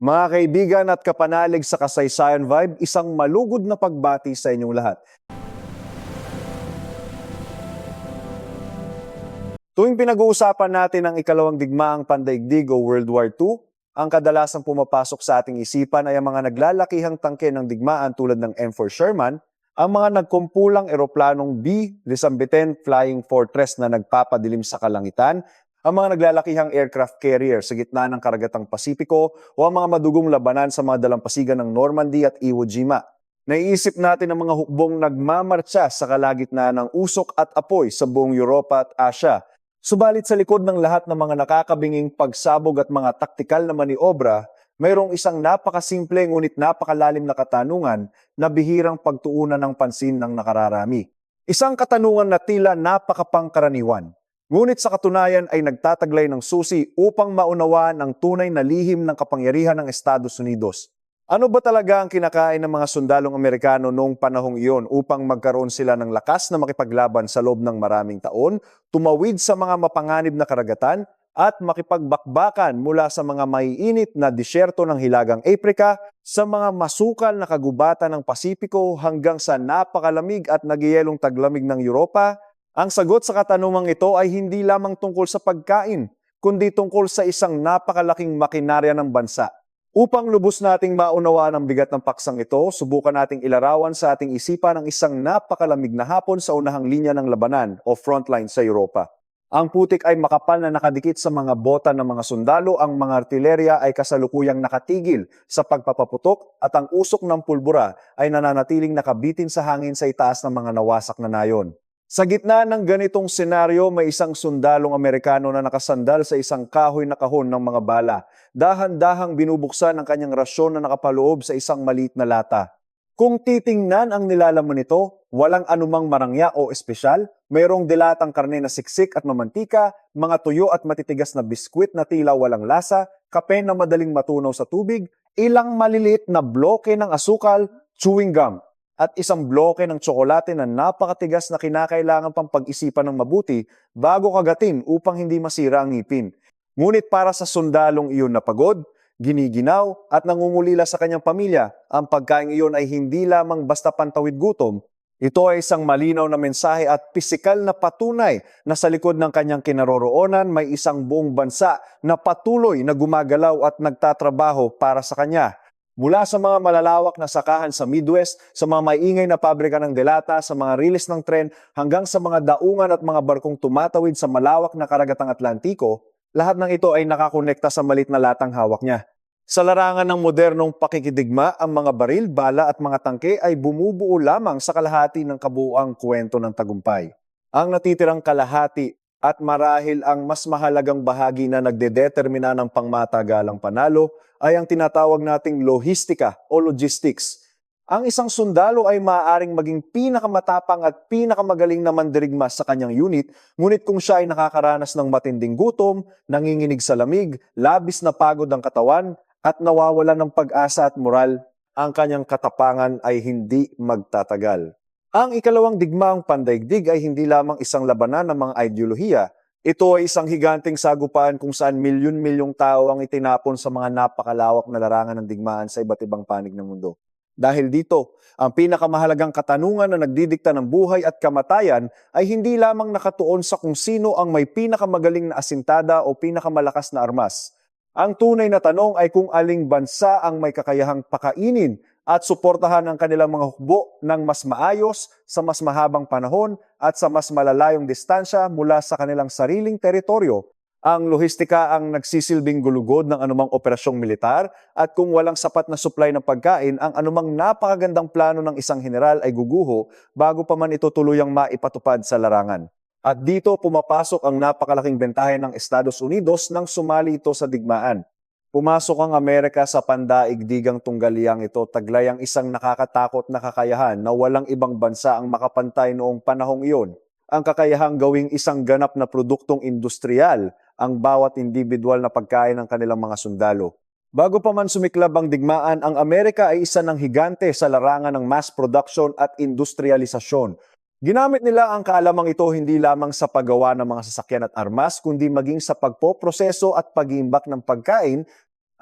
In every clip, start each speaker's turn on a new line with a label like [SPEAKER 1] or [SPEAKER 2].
[SPEAKER 1] Mga kaibigan at kapanalig sa Kasaysayan Vibe, isang malugod na pagbati sa inyong lahat. Tuwing pinag-uusapan natin ang ikalawang digmaang pandaigdig o World War II, ang kadalasang pumapasok sa ating isipan ay ang mga naglalakihang tangke ng digmaan tulad ng M4 Sherman, ang mga nagkumpulang eroplanong B-110 Flying Fortress na nagpapadilim sa kalangitan, ang mga naglalakihang aircraft carrier sa gitna ng karagatang Pasipiko o ang mga madugong labanan sa mga dalampasigan ng Normandy at Iwo Jima. Naiisip natin ang mga hukbong nagmamartsa sa kalagitnaan ng usok at apoy sa buong Europa at Asia. Subalit sa likod ng lahat ng mga nakakabinging pagsabog at mga taktikal na maniobra, mayroong isang napakasimple ngunit napakalalim na katanungan na bihirang pagtuunan ng pansin ng nakararami. Isang katanungan na tila napakapangkaraniwan, ngunit sa katunayan ay nagtataglay ng susi upang maunawaan ang tunay na lihim ng kapangyarihan ng Estados Unidos. Ano ba talaga ang kinakain ng mga sundalong Amerikano noong panahong iyon upang magkaroon sila ng lakas na makipaglaban sa loob ng maraming taon, tumawid sa mga mapanganib na karagatan, at makipagbakbakan mula sa mga maiinit na disyerto ng Hilagang Aprika sa mga masukal na kagubatan ng Pasipiko hanggang sa napakalamig at nagyayelong taglamig ng Europa? Ang sagot sa katanungang ito ay hindi lamang tungkol sa pagkain, kundi tungkol sa isang napakalaking makinarya ng bansa. Upang lubos nating maunawaan ang bigat ng paksang ito, subukan nating ilarawan sa ating isipan ang isang napakalamig na hapon sa unahang linya ng labanan o frontline sa Europa. Ang putik ay makapal na nakadikit sa mga bota ng mga sundalo, ang mga artilerya ay kasalukuyang nakatigil sa pagpapaputok at ang usok ng pulbura ay nananatiling nakabitin sa hangin sa itaas ng mga nawasak na nayon. Sa gitna ng ganitong senaryo, may isang sundalong Amerikano na nakasandal sa isang kahoy na kahon ng mga bala. Dahan-dahang binubuksan ang kanyang rasyon na nakapaloob sa isang maliit na lata. Kung titingnan ang nilalaman nito, walang anumang marangya o espesyal, mayroong dilatang karne na siksik at mamantika, mga tuyo at matitigas na biskwit na tila walang lasa, kape na madaling matunaw sa tubig, ilang maliliit na bloke ng asukal, chewing gum, at isang bloke ng tsokolate na napakatigas na kinakailangan pang pag-isipan ng mabuti bago kagatin upang hindi masira ang ngipin. Ngunit para sa sundalong iyon na pagod, giniginaw at nangungulila sa kanyang pamilya, ang pagkain iyon ay hindi lamang basta pantawid gutom. Ito ay isang malinaw na mensahe at pisikal na patunay na sa likod ng kanyang kinaroroonan may isang buong bansa na patuloy na gumagalaw at nagtatrabaho para sa kanya. Mula sa mga malalawak na sakahan sa Midwest, sa mga maingay na pabrika ng delata, sa mga riles ng tren, hanggang sa mga daungan at mga barkong tumatawid sa malawak na karagatang Atlantiko, lahat ng ito ay nakakonekta sa malit na latang hawak niya. Sa larangan ng modernong pakikidigma, ang mga baril, bala at mga tangke ay bumubuo lamang sa kalahati ng kabuuang kwento ng tagumpay. Ang natitirang kalahati at marahil ang mas mahalagang bahagi na nagdedetermina ng pangmatagalang panalo ay ang tinatawag nating lohistika o logistics. Ang isang sundalo ay maaaring maging pinakamatapang at pinakamagaling na mandirigma sa kanyang unit, ngunit kung siya ay nakakaranas ng matinding gutom, nanginginig sa lamig, labis na pagod ang katawan, at nawawalan ng pag-asa at moral, ang kanyang katapangan ay hindi magtatagal. Ang ikalawang digmaang pandaigdig ay hindi lamang isang labanan ng mga ideolohiya. Ito ay isang higanting sagupaan kung saan milyon-milyong tao ang itinapon sa mga napakalawak na larangan ng digmaan sa iba't ibang panig ng mundo. Dahil dito, ang pinakamahalagang katanungan na nagdidikta ng buhay at kamatayan ay hindi lamang nakatuon sa kung sino ang may pinakamagaling na asintada o pinakamalakas na armas. Ang tunay na tanong ay kung aling bansa ang may kakayahang pakainin at suportahan ang kanilang mga hukbo ng mas maayos, sa mas mahabang panahon at sa mas malalayong distansya mula sa kanilang sariling teritoryo. Ang lohistika ang nagsisilbing gulugod ng anumang operasyong militar at kung walang sapat na supply ng pagkain, ang anumang napakagandang plano ng isang general ay guguho bago pa man ito tuluyang maipatupad sa larangan. At dito pumapasok ang napakalaking bentahe ng Estados Unidos nang sumali ito sa digmaan. Pumasok ang Amerika sa pandaigdigang tunggaliang ito, taglay ang isang nakakatakot na kakayahan na walang ibang bansa ang makapantay noong panahong iyon. Ang kakayahang gawing isang ganap na produktong industrial ang bawat individual na pagkain ng kanilang mga sundalo. Bago pa man sumiklab ang digmaan, ang Amerika ay isa ng higante sa larangan ng mass production at industrialisasyon. Ginamit nila ang kaalamang ito hindi lamang sa paggawa ng mga sasakyan at armas, kundi maging sa pagpoproseso at pag-iimbak ng pagkain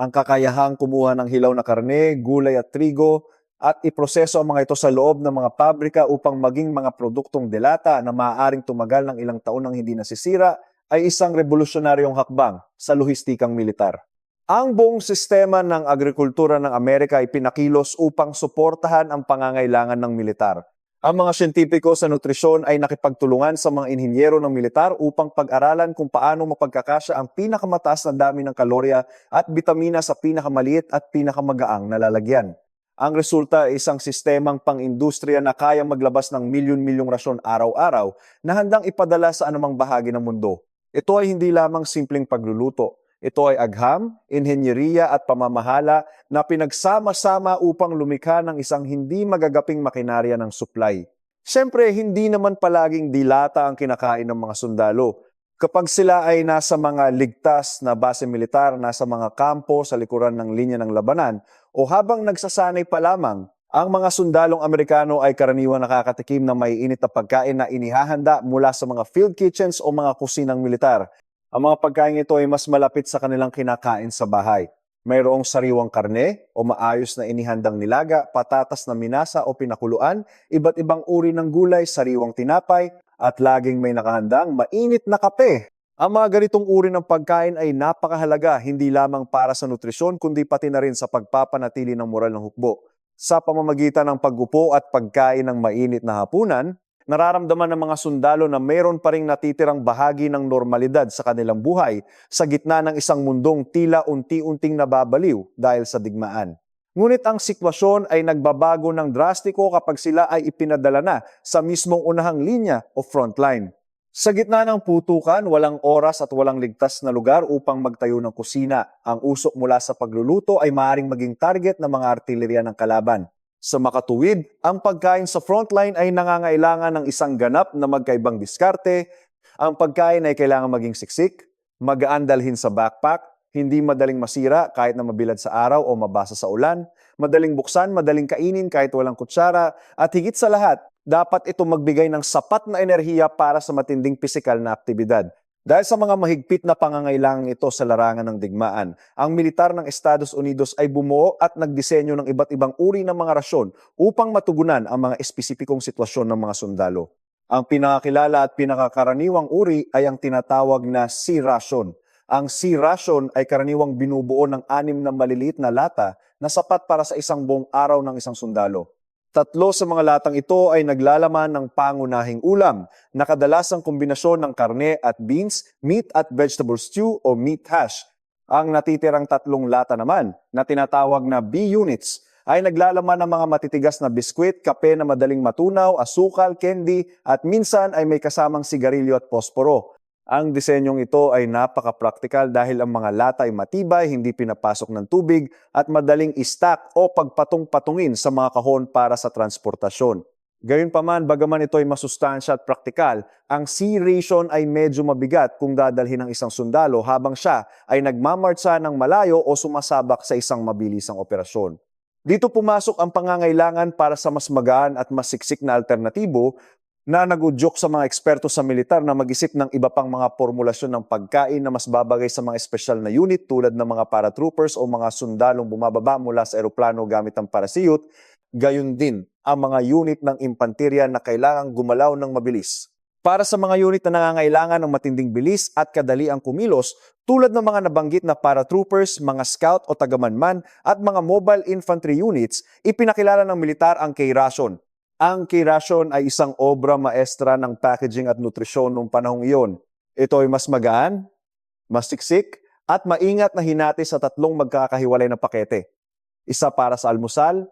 [SPEAKER 1] Ang kakayahang kumuha ng hilaw na karne, gulay at trigo at iproseso ang mga ito sa loob ng mga pabrika upang maging mga produktong delata na maaaring tumagal ng ilang taon nang hindi nasisira ay isang revolusyonaryong hakbang sa lohistikang militar. Ang buong sistema ng agrikultura ng Amerika ay pinakilos upang suportahan ang pangangailangan ng militar. Ang mga siyentipiko sa nutrisyon ay nakipagtulungan sa mga inhinyero ng militar upang pag-aralan kung paano mapagkakasya ang pinakamataas na dami ng kalorya at bitamina sa pinakamaliit at pinakamagaang na lalagyan. Ang resulta ay isang sistemang pang-industriya na kayang maglabas ng milyon-milyong rasyon araw-araw na handang ipadala sa anumang bahagi ng mundo. Ito ay hindi lamang simpleng pagluluto. Ito ay agham, inhenyeriya at pamamahala na pinagsama-sama upang lumikha ng isang hindi magagaping makinarya ng supply. Siyempre, hindi naman palaging dilata ang kinakain ng mga sundalo. Kapag sila ay nasa mga ligtas na base militar, nasa mga kampo sa likuran ng linya ng labanan, o habang nagsasanay pa lamang, ang mga sundalong Amerikano ay karaniwang nakakatikim ng maiinit na pagkain na inihahanda mula sa mga field kitchens o mga kusinang militar. Ang mga pagkain ito ay mas malapit sa kanilang kinakain sa bahay. Mayroong sariwang karne o maayos na inihandang nilaga, patatas na minasa o pinakuluan, iba't ibang uri ng gulay, sariwang tinapay, at laging may nakahandang mainit na kape. Ang mga ganitong uri ng pagkain ay napakahalaga hindi lamang para sa nutrisyon kundi pati na rin sa pagpapanatili ng moral ng hukbo. Sa pamamagitan ng paggupo at pagkain ng mainit na hapunan, nararamdaman ng mga sundalo na mayroon pa ring natitirang bahagi ng normalidad sa kanilang buhay sa gitna ng isang mundong tila unti-unting nababaliw dahil sa digmaan. Ngunit ang sitwasyon ay nagbabago ng drastiko kapag sila ay ipinadala na sa mismong unahang linya o frontline. Sa gitna ng putukan, walang oras at walang ligtas na lugar upang magtayo ng kusina. Ang usok mula sa pagluluto ay maaaring maging target ng mga artillerya ng kalaban. Sa makatuwid, ang pagkain sa frontline ay nangangailangan ng isang ganap na magkaibang diskarte. Ang pagkain ay kailangan maging siksik, magaan dalhin sa backpack, hindi madaling masira kahit na mabilad sa araw o mabasa sa ulan, madaling buksan, madaling kainin kahit walang kutsara, at higit sa lahat, dapat ito magbigay ng sapat na enerhiya para sa matinding pisikal na aktibidad. Dahil sa mga mahigpit na pangangailangan ito sa larangan ng digmaan, ang militar ng Estados Unidos ay bumuo at nagdisenyo ng iba't ibang uri ng mga rasyon upang matugunan ang mga espesipikong sitwasyon ng mga sundalo. Ang pinakakilala at pinakakaraniwang uri ay ang tinatawag na sea ration. Ang sea ration ay karaniwang binubuo ng 6 na maliliit na lata na sapat para sa isang buong araw ng isang sundalo. 3 sa mga latang ito ay naglalaman ng pangunahing ulam na kadalasang kombinasyon ng karne at beans, meat at vegetable stew o meat hash. Ang natitirang 3 lata naman na tinatawag na B-units ay naglalaman ng mga matitigas na biskwit, kape na madaling matunaw, asukal, candy at minsan ay may kasamang sigarilyo at posporo. Ang disenyong ito ay napaka-praktikal dahil ang mga lata ay matibay, hindi pinapasok ng tubig at madaling i-stack o pagpatong-patungin sa mga kahon para sa transportasyon. Gayunpaman, bagaman ito ay masustansya at praktikal, ang sea ration ay medyo mabigat kung dadalhin ng isang sundalo habang siya ay nagmamartsa ng malayo o sumasabak sa isang mabilisang operasyon. Dito pumasok ang pangangailangan para sa mas magaan at mas siksik na alternatibo na nagudyok sa mga eksperto sa militar na mag-isip ng iba pang mga formulasyon ng pagkain na mas babagay sa mga espesyal na unit tulad ng mga paratroopers o mga sundalong bumababa mula sa eroplano gamit ang parachute, gayon din ang mga unit ng impanterya na kailangang gumalaw ng mabilis. Para sa mga unit na nangangailangan ng matinding bilis at kadaliang kumilos, tulad ng mga nabanggit na paratroopers, mga scout o tagamanman at mga mobile infantry units, ipinakilala ng militar ang K-ration. Ang K-ration ay isang obra maestra ng packaging at nutrisyon noong panahong iyon. Ito ay mas magaan, mas siksik, at maingat na hinati sa 3 magkakahiwalay na pakete. Isa para sa almusal,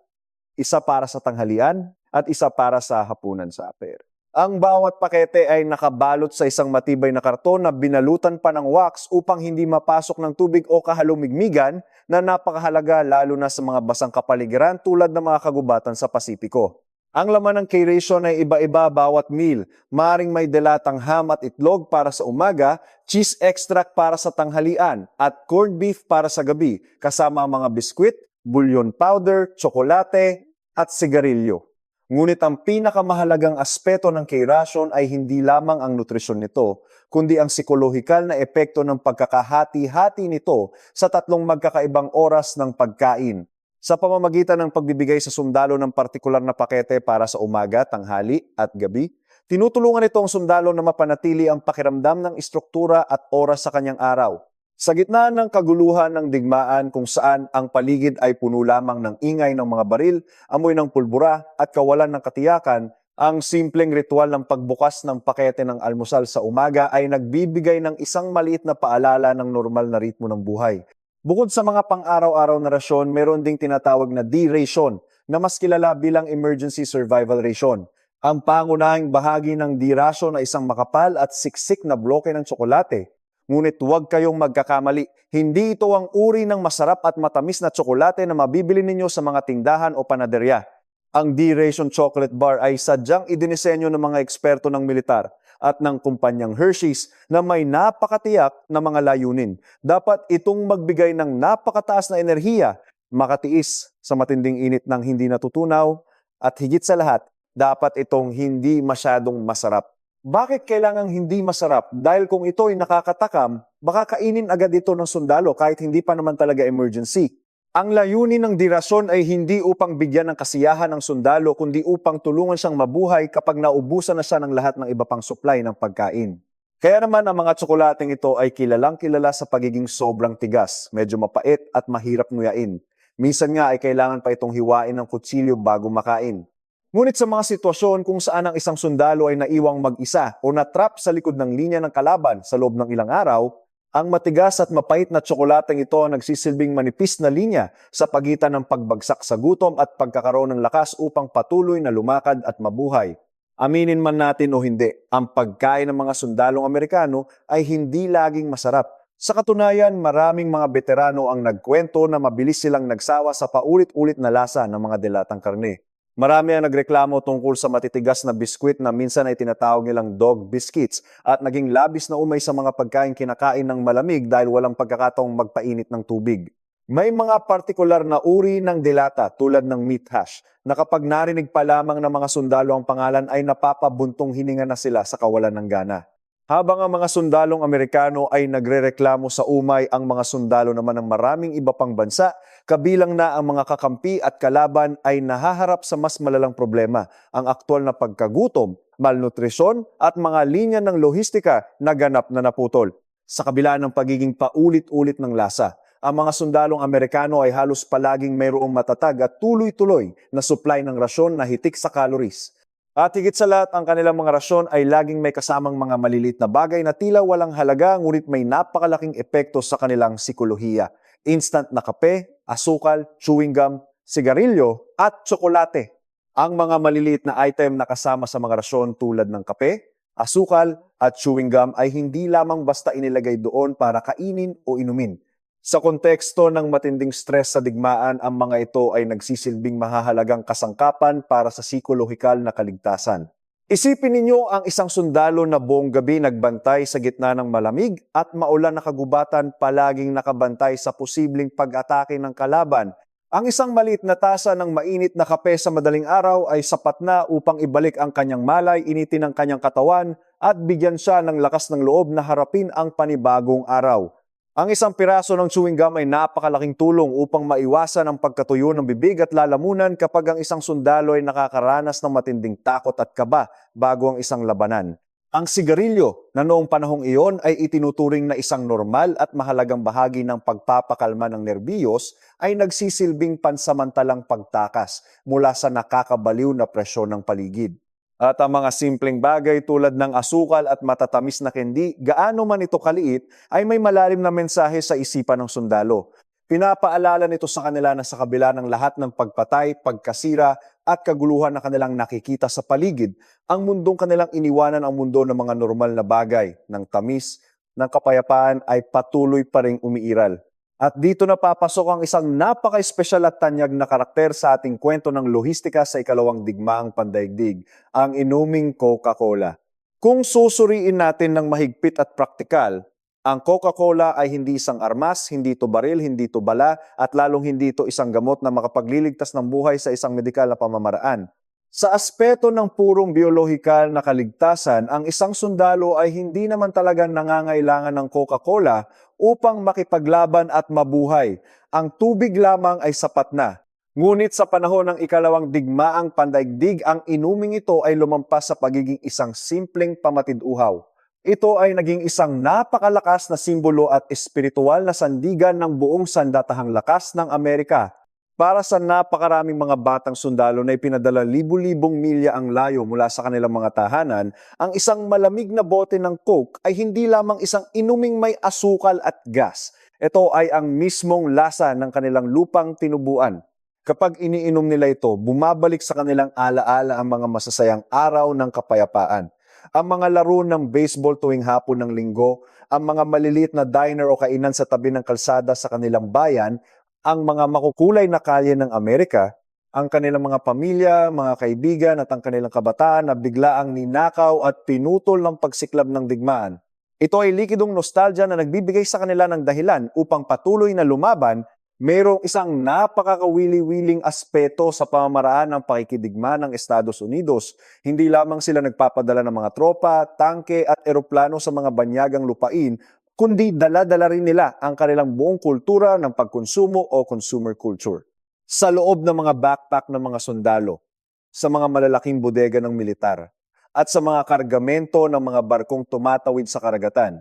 [SPEAKER 1] isa para sa tanghalian, at isa para sa hapunan sa aper. Ang bawat pakete ay nakabalot sa isang matibay na karton na binalutan pa ng wax upang hindi mapasok ng tubig o kahalumigmigan na napakahalaga lalo na sa mga basang kapaligiran tulad ng mga kagubatan sa Pasipiko. Ang laman ng K-ration ay iba-iba bawat meal. Maring may delatang ham at itlog para sa umaga, cheese extract para sa tanghalian, at corned beef para sa gabi, kasama ang mga biskwit, bouillon powder, tsokolate, at sigarilyo. Ngunit ang pinakamahalagang aspeto ng K-ration ay hindi lamang ang nutrisyon nito, kundi ang psikolohikal na epekto ng pagkakahati-hati nito sa tatlong magkakaibang oras ng pagkain. Sa pamamagitan ng pagbibigay sa sundalo ng partikular na pakete para sa umaga, tanghali at gabi, tinutulungan ito ang sundalo na mapanatili ang pakiramdam ng istruktura at oras sa kanyang araw. Sa gitna ng kaguluhan ng digmaan kung saan ang paligid ay puno lamang ng ingay ng mga baril, amoy ng pulbura at kawalan ng katiyakan, ang simpleng ritual ng pagbukas ng pakete ng almusal sa umaga ay nagbibigay ng isang maliit na paalala ng normal na ritmo ng buhay. Bukod sa mga pang-araw-araw na rasyon, meron ding tinatawag na D-ration na mas kilala bilang Emergency Survival Ration. Ang pangunahing bahagi ng D-ration ay isang makapal at siksik na bloke ng tsokolate. Ngunit huwag kayong magkakamali, hindi ito ang uri ng masarap at matamis na tsokolate na mabibili ninyo sa mga tindahan o panaderya. Ang D-Ration Chocolate Bar ay sadyang idinisenyo ng mga eksperto ng militar at ng kumpanyang Hershey's na may napakatiyak na mga layunin. Dapat itong magbigay ng napakataas na enerhiya, makatiis sa matinding init ng hindi natutunaw, at higit sa lahat, dapat itong hindi masyadong masarap. Bakit kailangang hindi masarap? Dahil kung ito ay nakakatakam, baka kainin agad ito ng sundalo kahit hindi pa naman talaga emergency. Ang layunin ng dirasyon ay hindi upang bigyan ng kasiyahan ng sundalo, kundi upang tulungan siyang mabuhay kapag naubusan na siya ng lahat ng iba pang supply ng pagkain. Kaya naman ang mga tsokolating ito ay kilalang kilala sa pagiging sobrang tigas, medyo mapait at mahirap nguyain. Minsan nga ay kailangan pa itong hiwain ng kutsilyo bago makain. Ngunit sa mga sitwasyon kung saan ang isang sundalo ay naiwang mag-isa o natrap sa likod ng linya ng kalaban sa loob ng ilang araw, ang matigas at mapait na tsokolateng ito ang nagsisilbing manipis na linya sa pagitan ng pagbagsak sa gutom at pagkakaroon ng lakas upang patuloy na lumakad at mabuhay. Aminin man natin o hindi, ang pagkain ng mga sundalong Amerikano ay hindi laging masarap. Sa katunayan, maraming mga veterano ang nagkwento na mabilis silang nagsawa sa paulit-ulit na lasa ng mga dilatang karne. Marami ang nagreklamo tungkol sa matitigas na biskwit na minsan ay tinatawag nilang dog biscuits at naging labis na umay sa mga pagkain kinakain ng malamig dahil walang pagkakataong magpainit ng tubig. May mga partikular na uri ng dilata tulad ng meat hash na kapag narinig pa lamang ng mga sundalo ang pangalan ay napapabuntong hininga na sila sa kawalan ng gana. Habang ang mga sundalong Amerikano ay nagrereklamo sa umay, ang mga sundalo naman ng maraming iba pang bansa, kabilang na ang mga kakampi at kalaban ay nahaharap sa mas malalang problema, ang aktwal na pagkagutom, malnutrisyon at mga linya ng lohistika na ganap na naputol. Sa kabila ng pagiging paulit-ulit ng lasa, ang mga sundalong Amerikano ay halos palaging mayroong matatag at tuloy-tuloy na supply ng rasyon na hitik sa calories. At higit sa lahat, ang kanilang mga rasyon ay laging may kasamang mga maliliit na bagay na tila walang halaga ngunit may napakalaking epekto sa kanilang psikolohiya. Instant na kape, asukal, chewing gum, sigarilyo at tsokolate. Ang mga maliliit na item na kasama sa mga rasyon tulad ng kape, asukal at chewing gum ay hindi lamang basta inilagay doon para kainin o inumin. Sa konteksto ng matinding stress sa digmaan, ang mga ito ay nagsisilbing mahahalagang kasangkapan para sa psikolohikal na kaligtasan. Isipin ninyo ang isang sundalo na buong gabi nagbantay sa gitna ng malamig at maulan na kagubatan, palaging nakabantay sa posibleng pag-atake ng kalaban. Ang isang maliit na tasa ng mainit na kape sa madaling araw ay sapat na upang ibalik ang kanyang malay, initin ang kanyang katawan at bigyan siya ng lakas ng loob na harapin ang panibagong araw. Ang isang piraso ng chewing gum ay napakalaking tulong upang maiwasan ang pagkatuyo ng bibig at lalamunan kapag ang isang sundalo ay nakakaranas ng matinding takot at kaba bago ang isang labanan. Ang sigarilyo na noong panahong iyon ay itinuturing na isang normal at mahalagang bahagi ng pagpapakalma ng nerbiyos ay nagsisilbing pansamantalang pagtakas mula sa nakakabaliw na presyon ng paligid. At ang mga simpleng bagay tulad ng asukal at matatamis na candy, gaano man ito kaliit, ay may malalim na mensahe sa isipan ng sundalo. Pinapaalala nito sa kanila na sa kabila ng lahat ng pagpatay, pagkasira at kaguluhan na kanilang nakikita sa paligid, ang mundong kanilang iniwanan ang mundo ng mga normal na bagay, ng tamis, ng kapayapaan ay patuloy pa ring umiiral. At dito na papasok ang isang napaka-espesyal at tanyag na karakter sa ating kwento ng lohistika sa ikalawang digmaang pandaigdig, ang inuming Coca-Cola. Kung susuriin natin ng mahigpit at praktikal, ang Coca-Cola ay hindi isang armas, hindi ito baril, hindi ito bala, at lalong hindi ito isang gamot na makapagliligtas ng buhay sa isang medikal na pamamaraan. Sa aspeto ng purong biolohikal na kaligtasan, ang isang sundalo ay hindi naman talagang nangangailangan ng Coca-Cola upang makipaglaban at mabuhay. Ang tubig lamang ay sapat na. Ngunit sa panahon ng ikalawang digmaang pandaigdig, ang inuming ito ay lumampas sa pagiging isang simpleng pamatid-uhaw. Ito ay naging isang napakalakas na simbolo at espiritual na sandigan ng buong sandatahang lakas ng Amerika. Para sa napakaraming mga batang sundalo na ipinadala libu-libong milya ang layo mula sa kanilang mga tahanan, ang isang malamig na bote ng Coke ay hindi lamang isang inuming may asukal at gas. Ito ay ang mismong lasa ng kanilang lupang tinubuan. Kapag iniinom nila ito, bumabalik sa kanilang alaala ang mga masasayang araw ng kapayapaan. Ang mga laro ng baseball tuwing hapon ng linggo, ang mga maliliit na diner o kainan sa tabi ng kalsada sa kanilang bayan, ang mga makukulay na kalye ng Amerika, ang kanilang mga pamilya, mga kaibigan at ang kanilang kabataan na biglaang ninakaw at pinutol ng pagsiklab ng digmaan. Ito ay likidong nostalgia na nagbibigay sa kanila ng dahilan upang patuloy na lumaban. Mayroong isang napakakawili-wiling aspeto sa pamamaraan ng pakikidigma ng Estados Unidos. Hindi lamang sila nagpapadala ng mga tropa, tangke at eroplano sa mga banyagang lupain, kundi dala-dala rin nila ang kanilang buong kultura ng pagkonsumo o consumer culture. Sa loob ng mga backpack ng mga sundalo, sa mga malalaking bodega ng militar, at sa mga kargamento ng mga barkong tumatawid sa karagatan,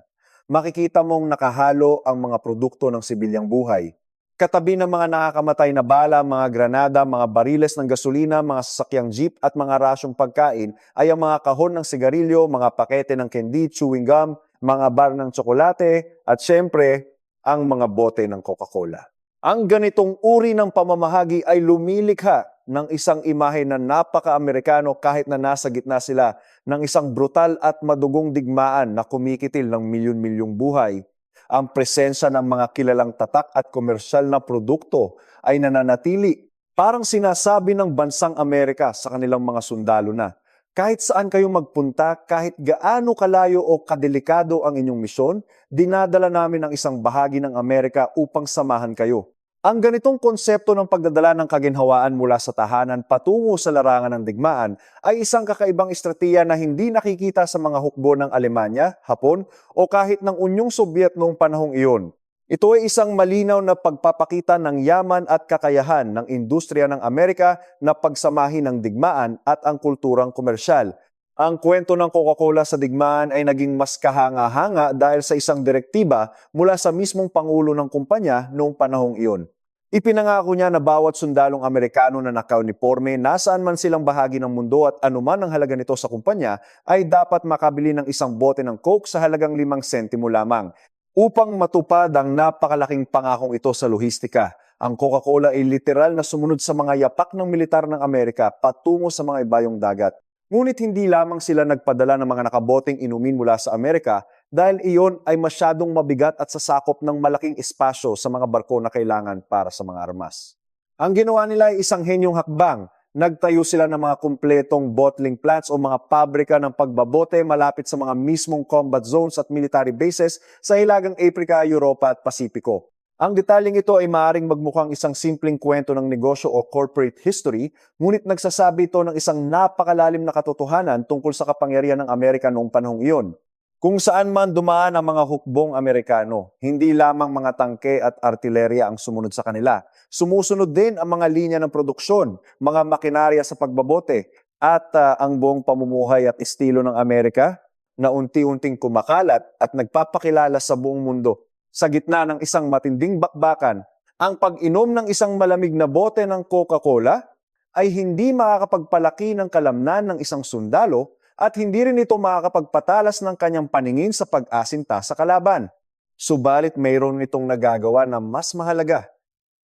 [SPEAKER 1] makikita mong nakahalo ang mga produkto ng sibilyang buhay. Katabi ng mga nakakamatay na bala, mga granada, mga bariles ng gasolina, mga sasakyang jeep at mga rasyong pagkain ay ang mga kahon ng sigarilyo, mga pakete ng candy, chewing gum, mga bar ng tsokolate at syempre, ang mga bote ng Coca-Cola. Ang ganitong uri ng pamamahagi ay lumilikha ng isang imahe na napaka-Amerikano kahit na nasa gitna sila ng isang brutal at madugong digmaan na kumikitil ng milyon-milyong buhay. Ang presensya ng mga kilalang tatak at komersyal na produkto ay nananatili. Parang sinasabi ng bansang Amerika sa kanilang mga sundalo na, kahit saan kayo magpunta, kahit gaano kalayo o kadelikado ang inyong misyon, dinadala namin ang isang bahagi ng Amerika upang samahan kayo. Ang ganitong konsepto ng pagdadala ng kaginhawaan mula sa tahanan patungo sa larangan ng digmaan ay isang kakaibang estratiya na hindi nakikita sa mga hukbo ng Alemanya, Hapon o kahit ng Unyong Sobyet noong panahong iyon. Ito ay isang malinaw na pagpapakita ng yaman at kakayahan ng industriya ng Amerika na pagsamahin ng digmaan at ang kulturang komersyal. Ang kwento ng Coca-Cola sa digmaan ay naging mas kahanga-hanga dahil sa isang direktiba mula sa mismong pangulo ng kumpanya noong panahong iyon. Ipinangako niya na bawat sundalong Amerikano na nakauniforme nasaan man silang bahagi ng mundo at anuman ang halaga nito sa kumpanya ay dapat makabili ng isang bote ng Coke sa halagang 5 sentimo lamang. Upang matupad ang napakalaking pangakong ito sa lohistika, ang Coca-Cola ay literal na sumunod sa mga yapak ng militar ng Amerika patungo sa mga ibayong dagat. Ngunit hindi lamang sila nagpadala ng mga nakaboteng inumin mula sa Amerika dahil iyon ay masyadong mabigat at sasakop ng malaking espasyo sa mga barko na kailangan para sa mga armas. Ang ginawa nila ay isang henyong hakbang. Nagtayo sila ng mga kumpletong bottling plants o mga pabrika ng pagbabote malapit sa mga mismong combat zones at military bases sa hilagang Africa, Europa at Pasipiko. Ang detalyeng ito ay maaaring magmukhang isang simpleng kwento ng negosyo o corporate history, ngunit nagsasabi ito ng isang napakalalim na katotohanan tungkol sa kapangyarihan ng Amerika noong panahong iyon. Kung saan man dumaan ang mga hukbong Amerikano, hindi lamang mga tangke at artilerya ang sumunod sa kanila. Sumusunod din ang mga linya ng produksyon, mga makinarya sa pagbabote, at ang buong pamumuhay at estilo ng Amerika na unti-unting kumakalat at nagpapakilala sa buong mundo. Sa gitna ng isang matinding bakbakan, ang pag-inom ng isang malamig na bote ng Coca-Cola ay hindi makakapagpalaki ng kalamnan ng isang sundalo at hindi rin ito makakapagpatalas ng kanyang paningin sa pag-asinta sa kalaban. Subalit mayroon nitong nagagawa na mas mahalaga.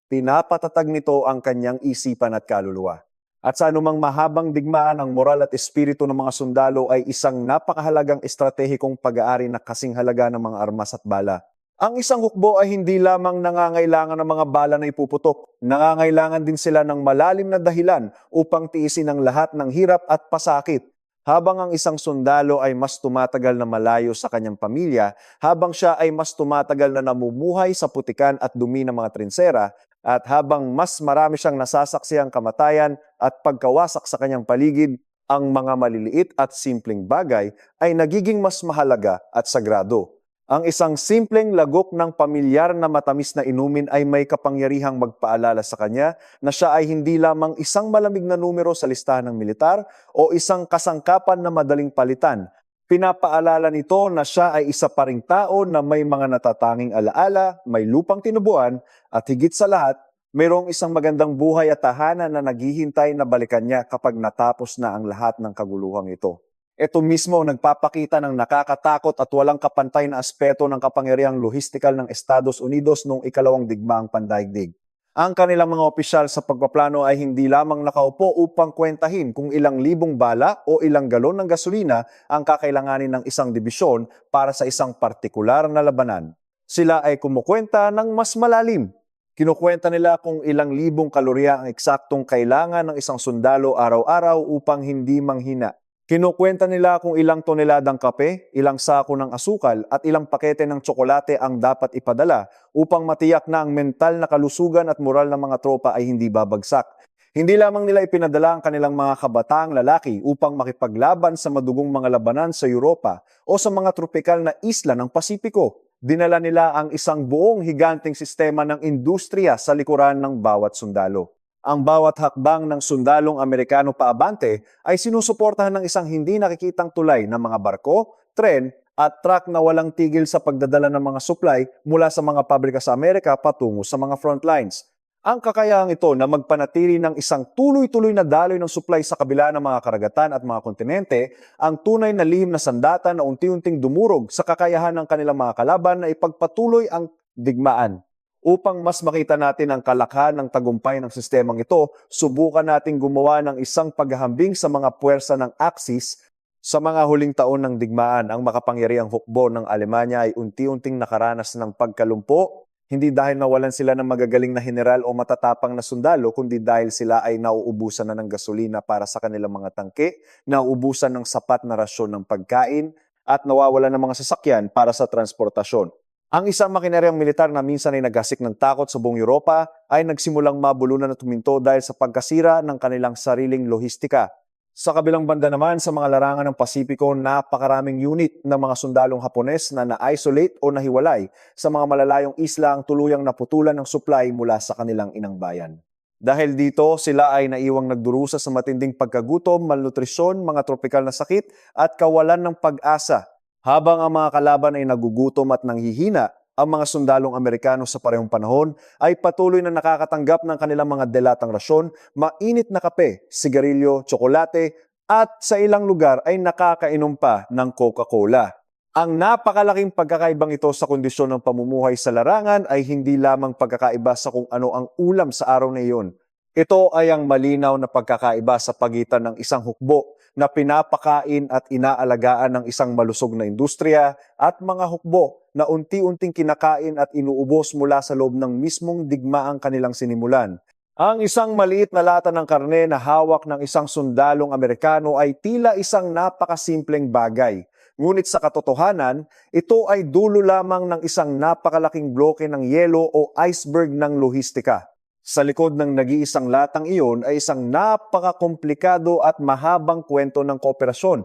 [SPEAKER 1] Pinapatatag nito ang kanyang isipan at kaluluwa. At sa anumang mahabang digmaan, ang moral at espiritu ng mga sundalo ay isang napakahalagang estratehikong pag-aari na kasing halaga ng mga armas at bala. Ang isang hukbo ay hindi lamang nangangailangan ng mga bala na ipuputok. Nangangailangan din sila ng malalim na dahilan upang tiisin ang lahat ng hirap at pasakit. Habang ang isang sundalo ay mas tumatagal na malayo sa kanyang pamilya, habang siya ay mas tumatagal na namumuhay sa putikan at dumi ng mga trinsera, At habang mas marami siyang nasasaksiyang kamatayan at pagkawasak sa kanyang paligid, ang mga maliliit at simpleng bagay ay nagiging mas mahalaga at sagrado. Ang isang simpleng lagok ng pamilyar na matamis na inumin ay may kapangyarihang magpaalala sa kanya na siya ay hindi lamang isang malamig na numero sa listahan ng militar o isang kasangkapan na madaling palitan. Pinapaalala nito na siya ay isa pa ring tao na may mga natatanging alaala, may lupang tinubuan, at higit sa lahat, mayroong isang magandang buhay at tahanan na naghihintay na balikan niya kapag natapos na ang lahat ng kaguluhang ito. Ito mismo ang nagpapakita ng nakakatakot at walang kapantay na aspeto ng kapangyarihang lohistikal ng Estados Unidos noong ikalawang digmaang pandaigdig. Ang kanilang mga opisyal sa pagpaplano ay hindi lamang nakaupo upang kwentahin kung ilang libong bala o ilang galon ng gasolina ang kakailanganin ng isang dibisyon para sa isang partikular na labanan. Sila ay kumukwenta ng mas malalim. Kinukwenta nila kung ilang libong kalorya ang eksaktong kailangan ng isang sundalo araw-araw upang hindi manghina. Kinukwenta nila kung ilang toneladang kape, ilang sako ng asukal at ilang pakete ng tsokolate ang dapat ipadala upang matiyak na ang mental na kalusugan at moral ng mga tropa ay hindi babagsak. Hindi lamang nila ipinadala ang kanilang mga kabataang lalaki upang makipaglaban sa madugong mga labanan sa Europa o sa mga tropikal na isla ng Pasipiko. Dinala nila ang isang buong higanting sistema ng industriya sa likuran ng bawat sundalo. Ang bawat hakbang ng sundalong Amerikano paabante ay sinusuportahan ng isang hindi nakikitang tulay ng mga barko, tren at truck na walang tigil sa pagdadala ng mga supply mula sa mga pabrika sa Amerika patungo sa mga front lines. Ang kakayahang ito na magpanatili ng isang tuloy-tuloy na daloy ng supply sa kabila ng mga karagatan at mga kontinente, ang tunay na lihim na sandata na unti-unting dumurog sa kakayahan ng kanilang mga kalaban na ipagpatuloy ang digmaan. Upang mas makita natin ang kalakhan ng tagumpay ng sistemang ito, subukan nating gumawa ng isang paghahambing sa mga puwersa ng Axis. Sa mga huling taon ng digmaan, ang makapangyarihang hukbo ng Alemanya ay unti-unting nakaranas ng pagkalumpo, hindi dahil nawalan sila ng magagaling na general o matatapang na sundalo, kundi dahil sila ay nauubusan na ng gasolina para sa kanilang mga tangke, nauubusan ng sapat na rasyon ng pagkain, at nawawalan ng mga sasakyan para sa transportasyon. Ang isang makineryang militar na minsan ay naghasik ng takot sa buong Europa ay nagsimulang mabulunan at huminto dahil sa pagkasira ng kanilang sariling lohistika. Sa kabilang banda naman, sa mga larangan ng Pasipiko, napakaraming unit ng mga sundalong Hapones na na-isolate o nahiwalay sa mga malalayong isla ang tuluyang naputulan ng supply mula sa kanilang inang bayan. Dahil dito, sila ay naiwang nagdurusa sa matinding pagkagutom, malnutrisyon, mga tropikal na sakit at kawalan ng pag-asa. Habang ang mga kalaban ay nagugutom at nanghihina, ang mga sundalong Amerikano sa parehong panahon ay patuloy na nakakatanggap ng kanilang mga delatang rasyon, mainit na kape, sigarilyo, tsokolate, at sa ilang lugar ay nakakainom pa ng Coca-Cola. Ang napakalaking pagkakaibang ito sa kondisyon ng pamumuhay sa larangan ay hindi lamang pagkakaiba sa kung ano ang ulam sa araw na iyon. Ito ay ang malinaw na pagkakaiba sa pagitan ng isang hukbo na pinapakain at inaalagaan ng isang malusog na industriya at mga hukbo na unti-unting kinakain at inuubos mula sa loob ng mismong digmaang kanilang sinimulan. Ang isang maliit na lata ng karne na hawak ng isang sundalong Amerikano ay tila isang napakasimpleng bagay. Ngunit sa katotohanan, ito ay dulo lamang ng isang napakalaking bloke ng yelo o iceberg ng lohistika. Sa likod ng nag-iisang latang iyon ay isang napakakomplikado at mahabang kwento ng kooperasyon.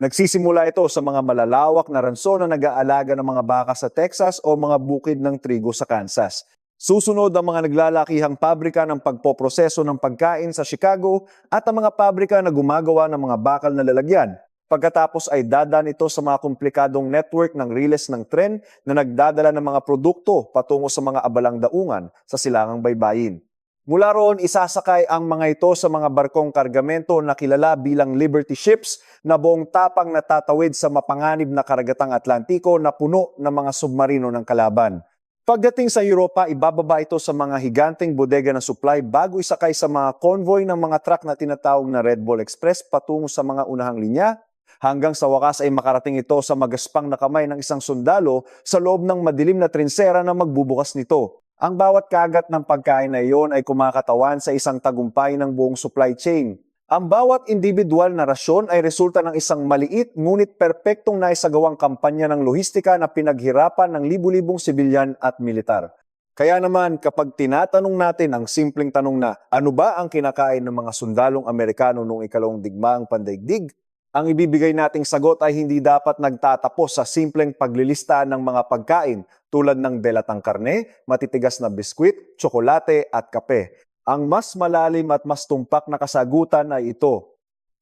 [SPEAKER 1] Nagsisimula ito sa mga malalawak na ranso na nag-aalaga ng mga baka sa Texas o mga bukid ng trigo sa Kansas. Susunod ang mga naglalakihang pabrika ng pagpoproseso ng pagkain sa Chicago at ang mga pabrika na gumagawa ng mga bakal na lalagyan. Pagkatapos ay dadaan ito sa mga komplikadong network ng riles ng tren na nagdadala ng mga produkto patungo sa mga abalang daungan sa silangang baybayin. Mula roon, isasakay ang mga ito sa mga barkong kargamento na kilala bilang Liberty Ships na buong tapang natatawid sa mapanganib na karagatang Atlantiko na puno ng mga submarino ng kalaban. Pagdating sa Europa, ibababa ito sa mga higanteng bodega ng supply bago isakay sa mga convoy ng mga truck na tinatawag na Red Bull Express patungo sa mga unahang linya, hanggang sa wakas ay makarating ito sa magaspang na kamay ng isang sundalo sa loob ng madilim na trinsera na magbubukas nito. Ang bawat kagat ng pagkain na iyon ay kumakatawan sa isang tagumpay ng buong supply chain. Ang bawat individual na rasyon ay resulta ng isang maliit ngunit perpektong naisagawang kampanya ng lohistika na pinaghirapan ng libu-libong sibilyan at militar. Kaya naman kapag tinatanong natin ang simpleng tanong na ano ba ang kinakain ng mga sundalong Amerikano noong ikalawang digmaang pandaigdig, ang ibibigay nating sagot ay hindi dapat nagtatapos sa simpleng paglilista ng mga pagkain tulad ng belatang karne, matitigas na biskwit, tsokolate at kape. Ang mas malalim at mas tumpak na kasagutan ay ito.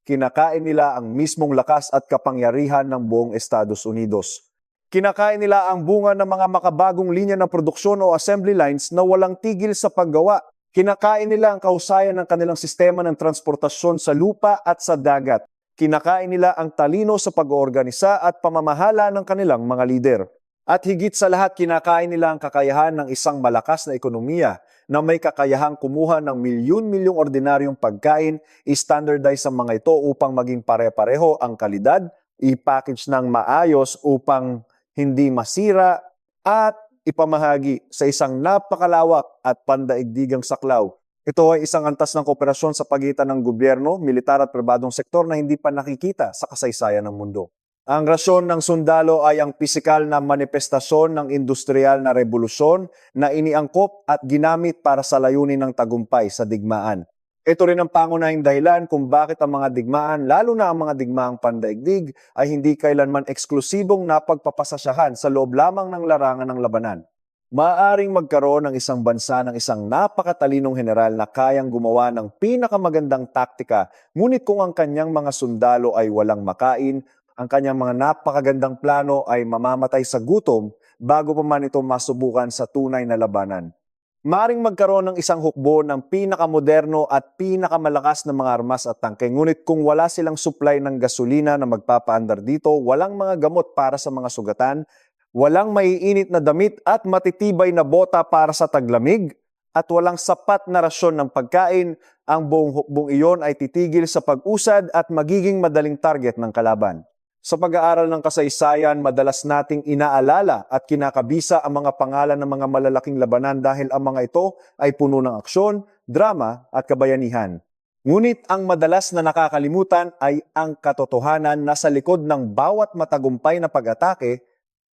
[SPEAKER 1] Kinakain nila ang mismong lakas at kapangyarihan ng buong Estados Unidos. Kinakain nila ang bunga ng mga makabagong linya ng produksyon o assembly lines na walang tigil sa paggawa. Kinakain nila ang kahusayan ng kanilang sistema ng transportasyon sa lupa at sa dagat. Kinakain nila ang talino sa pag-oorganisa at pamamahala ng kanilang mga lider. At higit sa lahat, kinakain nila ang kakayahan ng isang malakas na ekonomiya na may kakayahang kumuha ng milyon-milyong ordinaryong pagkain, i-standardize ang mga ito upang maging pare-pareho ang kalidad, i-package ng maayos upang hindi masira, at ipamahagi sa isang napakalawak at pandaigdigang saklaw. Ito ay isang antas ng kooperasyon sa pagitan ng gobyerno, militar at pribadong sektor na hindi pa nakikita sa kasaysayan ng mundo. Ang rasyon ng sundalo ay ang pisikal na manifestasyon ng industrial na revolusyon na iniangkop at ginamit para sa layunin ng tagumpay sa digmaan. Ito rin ang pangunahing dahilan kung bakit ang mga digmaan, lalo na ang mga digmaang pandaigdig, ay hindi kailanman eksklusibong napagpapasasyahan sa loob lamang ng larangan ng labanan. Maaaring magkaroon ng isang bansa ng isang napakatalinong general na kayang gumawa ng pinakamagandang taktika, ngunit kung ang kanyang mga sundalo ay walang makain, ang kanyang mga napakagandang plano ay mamamatay sa gutom bago pa man ito masubukan sa tunay na labanan. Maaring magkaroon ng isang hukbo ng pinakamoderno at pinakamalakas na mga armas at tangke, ngunit kung wala silang supply ng gasolina na magpapaandar dito, walang mga gamot para sa mga sugatan, walang maiinit na damit at matitibay na bota para sa taglamig, at walang sapat na rasyon ng pagkain, ang buong hukbong iyon ay titigil sa pag-usad at magiging madaling target ng kalaban. Sa pag-aaral ng kasaysayan, madalas nating inaalala at kinakabisa ang mga pangalan ng mga malalaking labanan dahil ang mga ito ay puno ng aksyon, drama at kabayanihan. Ngunit ang madalas na nakakalimutan ay ang katotohanan na sa likod ng bawat matagumpay na pag-atake,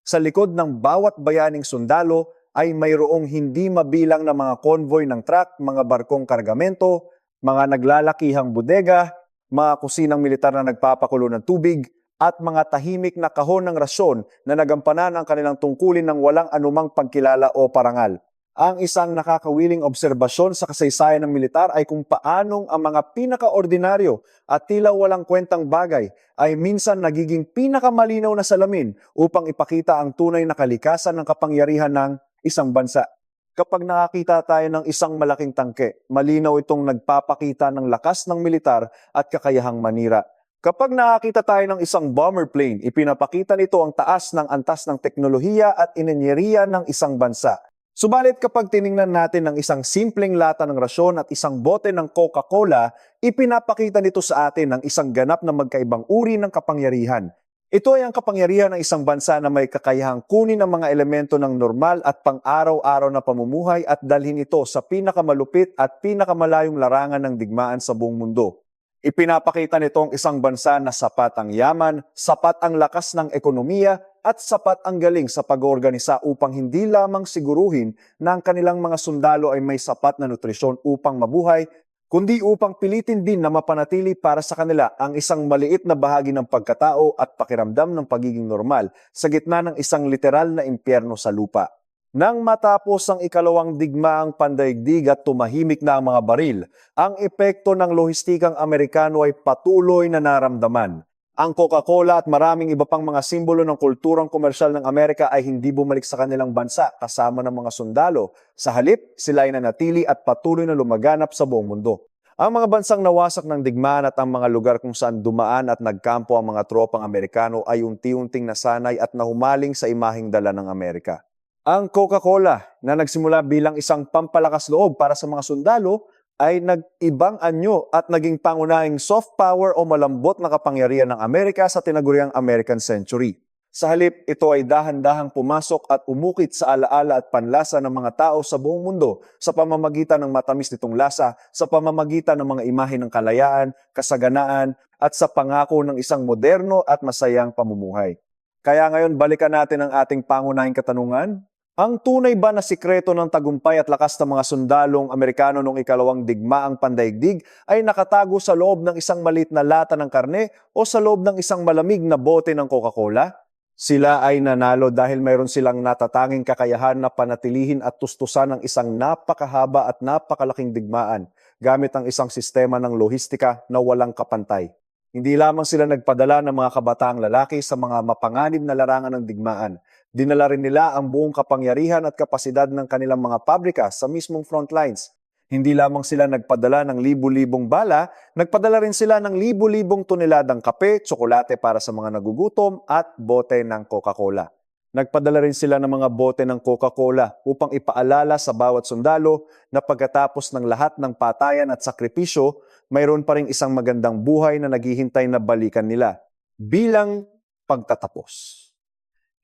[SPEAKER 1] sa likod ng bawat bayaning sundalo ay mayroong hindi mabilang na mga konvoy ng truck, mga barkong kargamento, mga naglalakihang bodega, mga kusinang militar na nagpapakulo ng tubig, at mga tahimik na kahon ng rasyon na nagampanan ang kanilang tungkulin ng walang anumang pagkilala o parangal. Ang isang nakakawiling obserbasyon sa kasaysayan ng militar ay kung paanong ang mga pinakaordinaryo at tila walang kwentang bagay ay minsan nagiging pinakamalinaw na salamin upang ipakita ang tunay na kalikasan ng kapangyarihan ng isang bansa. Kapag nakakita tayo ng isang malaking tangke, malinaw itong nagpapakita ng lakas ng militar at kakayahang manira. Kapag nakakita tayo ng isang bomber plane, ipinapakita nito ang taas ng antas ng teknolohiya at inenyeriya ng isang bansa. Subalit kapag tiningnan natin ang isang simpleng lata ng rasyon at isang bote ng Coca-Cola, ipinapakita nito sa atin ang isang ganap na magkaibang uri ng kapangyarihan. Ito ay ang kapangyarihan ng isang bansa na may kakayahang kunin ang mga elemento ng normal at pang-araw-araw na pamumuhay at dalhin ito sa pinakamalupit at pinakamalayong larangan ng digmaan sa buong mundo. Ipinapakita nitong isang bansa na sapat ang yaman, sapat ang lakas ng ekonomiya, at sapat ang galing sa pag-oorganisa upang hindi lamang siguruhin na ang kanilang mga sundalo ay may sapat na nutrisyon upang mabuhay, kundi upang pilitin din na mapanatili para sa kanila ang isang maliit na bahagi ng pagkatao at pakiramdam ng pagiging normal sa gitna ng isang literal na impyerno sa lupa. Nang matapos ang ikalawang digmaang pandaigdig at tumahimik na ang mga baril, ang epekto ng lohistikang Amerikano ay patuloy na naramdaman. Ang Coca-Cola at maraming iba pang mga simbolo ng kulturang komersyal ng Amerika ay hindi bumalik sa kanilang bansa kasama ng mga sundalo. Sa halip, sila ay nanatili at patuloy na lumaganap sa buong mundo. Ang mga bansang nawasak ng digmaan at ang mga lugar kung saan dumaan at nagkampo ang mga tropang Amerikano ay unti-unting nasanay at nahumaling sa imaheng dala ng Amerika. Ang Coca-Cola na nagsimula bilang isang pampalakas loob para sa mga sundalo ay nag-ibang anyo at naging pangunahing soft power o malambot na kapangyarihan ng Amerika sa tinaguriang American Century. Sa halip, ito ay dahan-dahang pumasok at umukit sa alaala at panlasa ng mga tao sa buong mundo sa pamamagitan ng matamis nitong lasa, sa pamamagitan ng mga imahe ng kalayaan, kasaganaan, at sa pangako ng isang moderno at masayang pamumuhay. Kaya ngayon, balikan natin ang ating pangunahing katanungan. Ang tunay ba na sikreto ng tagumpay at lakas ng mga sundalong Amerikano noong ikalawang digmaang pandaigdig ay nakatago sa loob ng isang maliit na lata ng karne o sa loob ng isang malamig na bote ng Coca-Cola? Sila ay nanalo dahil mayroon silang natatanging kakayahan na panatilihin at tustusan ng isang napakahaba at napakalaking digmaan gamit ang isang sistema ng lohistika na walang kapantay. Hindi lamang sila nagpadala ng mga kabataang lalaki sa mga mapanganib na larangan ng digmaan. Dinala rin nila ang buong kapangyarihan at kapasidad ng kanilang mga pabrika sa mismong front lines. Hindi lamang sila nagpadala ng libu-libong bala, nagpadala rin sila ng libu-libong toneladang kape, tsokolate para sa mga nagugutom at bote ng Coca-Cola. Nagpadala rin sila ng mga bote ng Coca-Cola upang ipaalala sa bawat sundalo na pagkatapos ng lahat ng patayan at sakripisyo, mayroon pa ring isang magandang buhay na naghihintay na balikan nila bilang pagtatapos.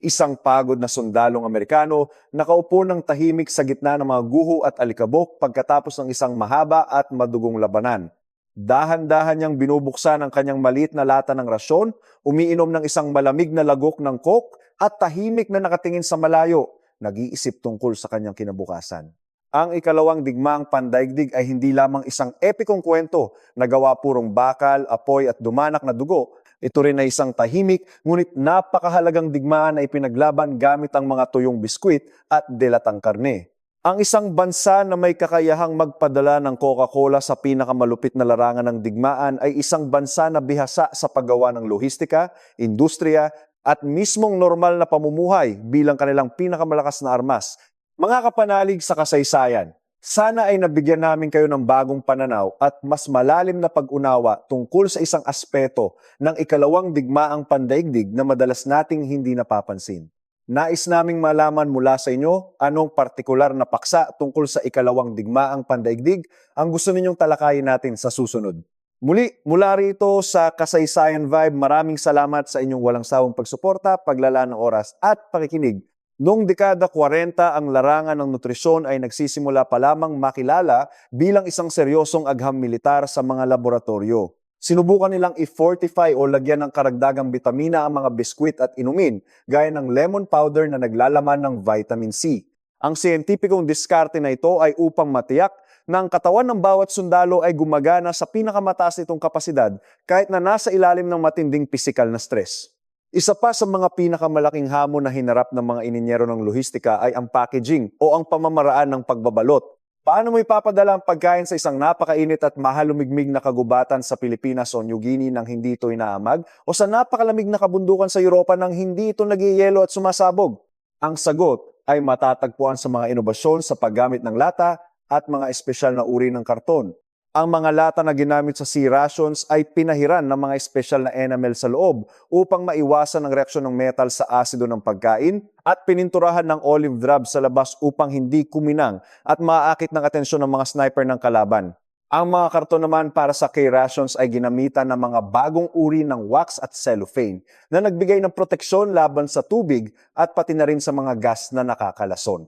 [SPEAKER 1] Isang pagod na sundalong Amerikano nakaupo ng tahimik sa gitna ng mga guho at alikabok pagkatapos ng isang mahaba at madugong labanan. Dahan-dahan niyang binubuksan ang kanyang maliit na lata ng rasyon, umiinom ng isang malamig na lagok ng Coke at tahimik na nakatingin sa malayo, nag-iisip tungkol sa kanyang kinabukasan. Ang ikalawang digmaang pandaigdig ay hindi lamang isang epikong kwento na gawa purong bakal, apoy at dumanak na dugo. Ito rin ay isang tahimik, ngunit napakahalagang digmaan na ipinaglaban gamit ang mga tuyong biskwit at delatang karne. Ang isang bansa na may kakayahang magpadala ng Coca-Cola sa pinakamalupit na larangan ng digmaan ay isang bansa na bihasa sa paggawa ng lohistika, industriya, at mismong normal na pamumuhay bilang kanilang pinakamalakas na armas. Mga kapanalig sa kasaysayan, sana ay nabigyan namin kayo ng bagong pananaw at mas malalim na pag-unawa tungkol sa isang aspeto ng ikalawang digmaang pandaigdig na madalas nating hindi napapansin. Nais naming malaman mula sa inyo anong partikular na paksa tungkol sa ikalawang digmaang pandaigdig ang gusto ninyong talakayin natin sa susunod. Muli, mula rito sa Kasaysayan Vibe, maraming salamat sa inyong walang sawang pagsuporta, paglalaan ng oras at pakikinig. Noong dekada 40, ang larangan ng nutrisyon ay nagsisimula pa lamang makilala bilang isang seryosong agham militar sa mga laboratorio. Sinubukan nilang i-fortify o lagyan ng karagdagang bitamina ang mga biskwit at inumin, gaya ng lemon powder na naglalaman ng vitamin C. Ang siyentipikong diskarte na ito ay upang matiyak na ang katawan ng bawat sundalo ay gumagana sa pinakamataas nitong kapasidad kahit na nasa ilalim ng matinding pisikal na stress. Isa pa sa mga pinakamalaking hamon na hinarap ng mga ininyero ng lohistika ay ang packaging o ang pamamaraan ng pagbabalot. Paano mo ipapadala ang pagkain sa isang napakainit at mahalumigmig na kagubatan sa Pilipinas o New Guinea nang hindi ito inaamag o sa napakalamig na kabundukan sa Europa nang hindi ito nagyayelo at sumasabog? Ang sagot ay matatagpuan sa mga inobasyon sa paggamit ng lata at mga espesyal na uri ng karton. Ang mga lata na ginamit sa sea rations ay pinahiran ng mga espesyal na enamel sa loob upang maiwasan ang reaksyon ng metal sa asido ng pagkain at pininturahan ng olive drab sa labas upang hindi kuminang at maaakit ng atensyon ng mga sniper ng kalaban. Ang mga karton naman para sa K-rations ay ginamitan ng mga bagong uri ng wax at cellophane na nagbigay ng proteksyon laban sa tubig at pati na rin sa mga gas na nakakalason.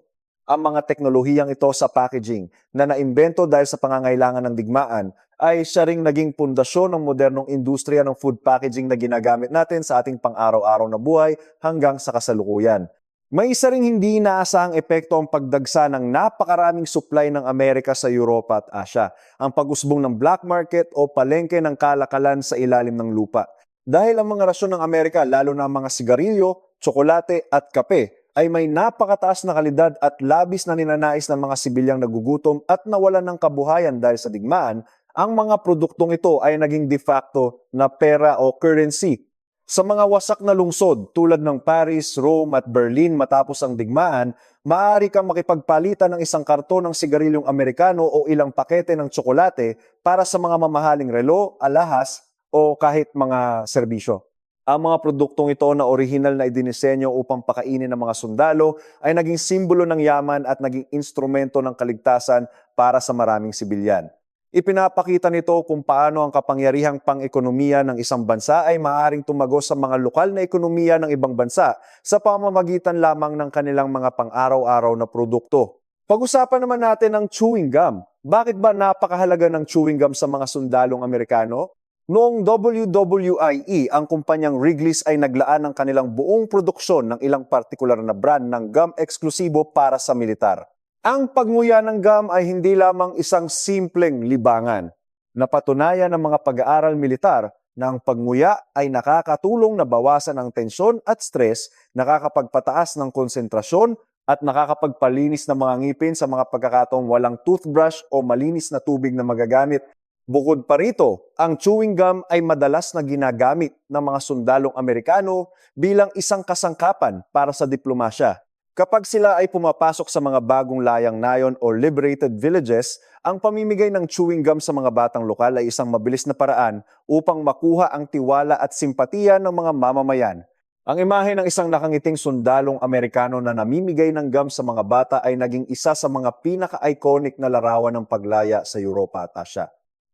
[SPEAKER 1] Ang mga teknolohiyang ito sa packaging na naimbento dahil sa pangangailangan ng digmaan ay siya ring naging pundasyon ng modernong industriya ng food packaging na ginagamit natin sa ating pang-araw-araw na buhay hanggang sa kasalukuyan. May isa ring hindi inaasahang epekto ang pagdagsa ng napakaraming supply ng Amerika sa Europa at Asia, ang pag-usbong ng black market o palengke ng kalakalan sa ilalim ng lupa. Dahil ang mga rasyon ng Amerika, lalo na ang mga sigarilyo, tsokolate at kape, ay may napakataas na kalidad at labis na ninanais ng mga sibilyang nagugutom at nawalan ng kabuhayan dahil sa digmaan, ang mga produktong ito ay naging de facto na pera o currency. Sa mga wasak na lungsod tulad ng Paris, Rome at Berlin matapos ang digmaan, maaari kang makipagpalitan ng isang karton ng sigarilyong Amerikano o ilang pakete ng tsokolate para sa mga mamahaling relo, alahas o kahit mga serbisyo. Ang mga produktong ito na orihinal na idinisenyo upang pakainin ng mga sundalo ay naging simbolo ng yaman at naging instrumento ng kaligtasan para sa maraming sibilyan. Ipinapakita nito kung paano ang kapangyarihang pang-ekonomiya ng isang bansa ay maaaring tumagos sa mga lokal na ekonomiya ng ibang bansa sa pamamagitan lamang ng kanilang mga pang-araw-araw na produkto. Pag-usapan naman natin ang chewing gum. Bakit ba napakahalaga ng chewing gum sa mga sundalong Amerikano? Noong WWIE, ang kumpanyang Wrigley's ay naglaan ng kanilang buong produksyon ng ilang partikular na brand ng gum eksklusibo para sa militar. Ang pagnguya ng gum ay hindi lamang isang simpleng libangan. Napatunayan ng mga pag-aaral militar na ang pagnguya ay nakakatulong na bawasan ang tensyon at stress, nakakapagpataas ng konsentrasyon, at nakakapagpalinis ng mga ngipin sa mga pagkakataong walang toothbrush o malinis na tubig na magagamit. Bukod pa rito, ang chewing gum ay madalas na ginagamit ng mga sundalong Amerikano bilang isang kasangkapan para sa diplomasya. Kapag sila ay pumapasok sa mga bagong layang nayon o liberated villages, ang pamimigay ng chewing gum sa mga batang lokal ay isang mabilis na paraan upang makuha ang tiwala at simpatiya ng mga mamamayan. Ang imahe ng isang nakangiting sundalong Amerikano na namimigay ng gum sa mga bata ay naging isa sa mga pinaka-iconic na larawan ng paglaya sa Europa at Asya.